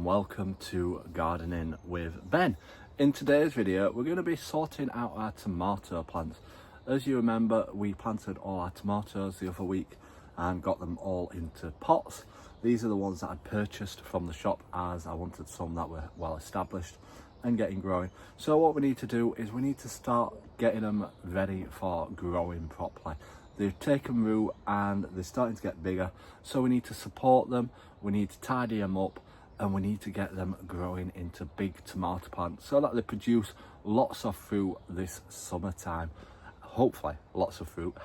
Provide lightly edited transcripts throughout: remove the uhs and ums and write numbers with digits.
welcome to Gardening with Ben. In today's video we're going to be sorting out our tomato plants. As you remember, we planted all our tomatoes the other week and got them all into pots. These are the ones that I'd purchased from the shop as I wanted some that were well established and getting growing. So what we need to do is we need to start getting them ready for growing properly. They've taken root and they're starting to get bigger, so we need to support them, we need to tidy them up, and we need to get them growing into big tomato plants so that they produce lots of fruit this summertime. Hopefully lots of fruit.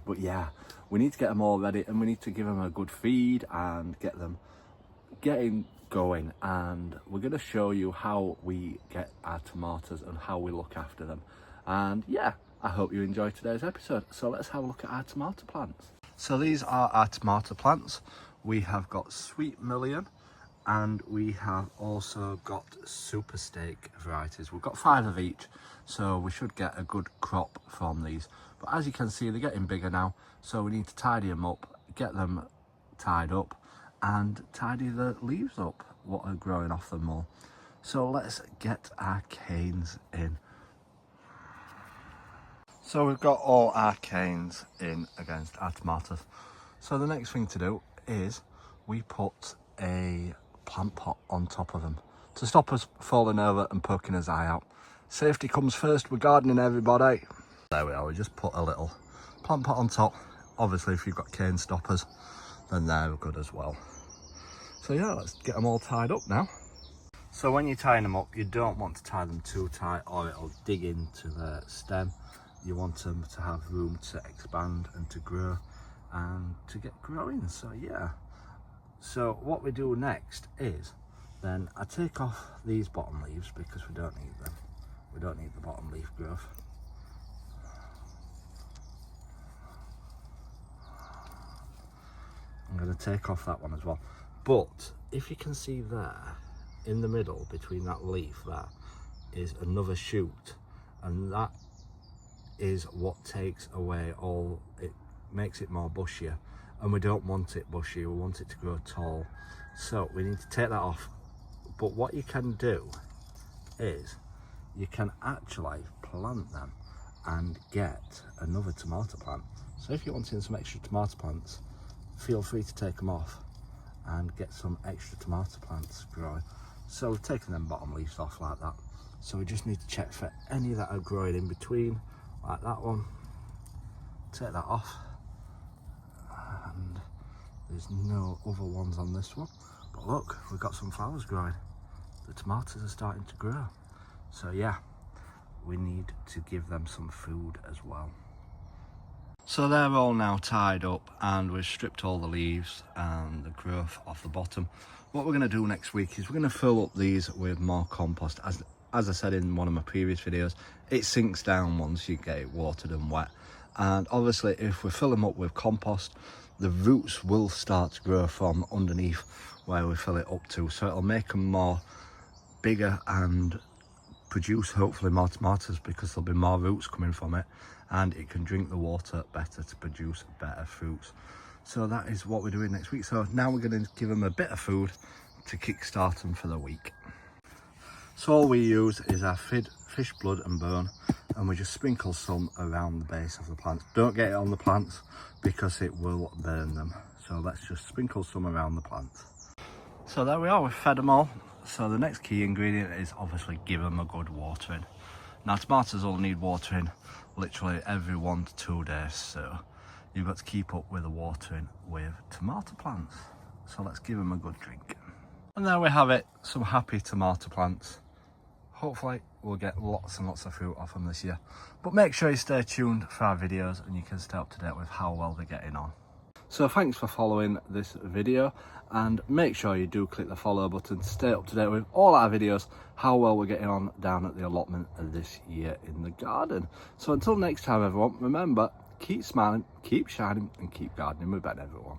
But yeah, we need to get them all ready and we need to give them a good feed and get them getting going, and we're going to show you how we get our tomatoes and how we look after them. And yeah, I hope you enjoy today's episode. So let's have a look at our tomato plants. So these are our tomato plants. We have got Sweet Million and we have also got Super Steak varieties. We've got 5 of each, so we should get a good crop from these. But as you can see, they're getting bigger now, so we need to tidy them up, get them tied up and tidy the leaves up, what are growing off them more. So let's get our canes in. So we've got all our canes in against our tomatoes. So the next thing to do is we put a plant pot on top of them to stop us falling over and poking his eye out. Safety comes first, we're gardening, everybody. There we are, we just put a little plant pot on top. Obviously if you've got cane stoppers, then they're good as well. So yeah, let's get them all tied up now. So when you're tying them up, you don't want to tie them too tight or it'll dig into the stem. You want them to have room to expand and to grow and to get growing. So yeah, so what we do next is then I take off these bottom leaves because we don't need them. We don't need the bottom leaf growth. I'm going to take off that one as well. But if you can see there in the middle between that leaf, there is another shoot, and that is what takes away all, it makes it more bushier, and we don't want it bushy, we want it to grow tall. So we need to take that off. But what you can do is you can actually plant them and get another tomato plant. So if you're wanting some extra tomato plants, feel free to take them off and get some extra tomato plants growing. So we've taken them bottom leaves off like that. So we just need to check for any that are growing in between, like that one. Take that off, and there's no other ones on this one. But look, we've got some flowers growing. The tomatoes are starting to grow. So yeah, we need to give them some food as well. So they're all now tied up and we've stripped all the leaves and the growth off the bottom. What we're going to do next week is we're going to fill up these with more compost. As I said in one of my previous videos, it sinks down once you get it watered and wet. And obviously if we fill them up with compost, the roots will start to grow from underneath where we fill it up to. So it'll make them more bigger and produce hopefully more tomatoes because there'll be more roots coming from it, and it can drink the water better to produce better fruits. So that is what we're doing next week. So now we're going to give them a bit of food to kickstart them for the week. So all we use is our fish blood and bone, and we just sprinkle some around the base of the plants. Don't get it on the plants because it will burn them. So let's just sprinkle some around the plants. So there we are, we've fed them all. So the next key ingredient is obviously give them a good watering. Now tomatoes all need watering literally every 1 to 2 days, so you've got to keep up with the watering with tomato plants. So let's give them a good drink. And there we have it, some happy tomato plants. Hopefully we'll get lots and lots of fruit off them this year. But make sure you stay tuned for our videos and you can stay up to date with how well they're getting on. So thanks for following this video, and make sure you do click the follow button to stay up to date with all our videos, how well we're getting on down at the allotment this year in the garden. So until next time everyone, remember, keep smiling, keep shining and keep gardening with Ben everyone.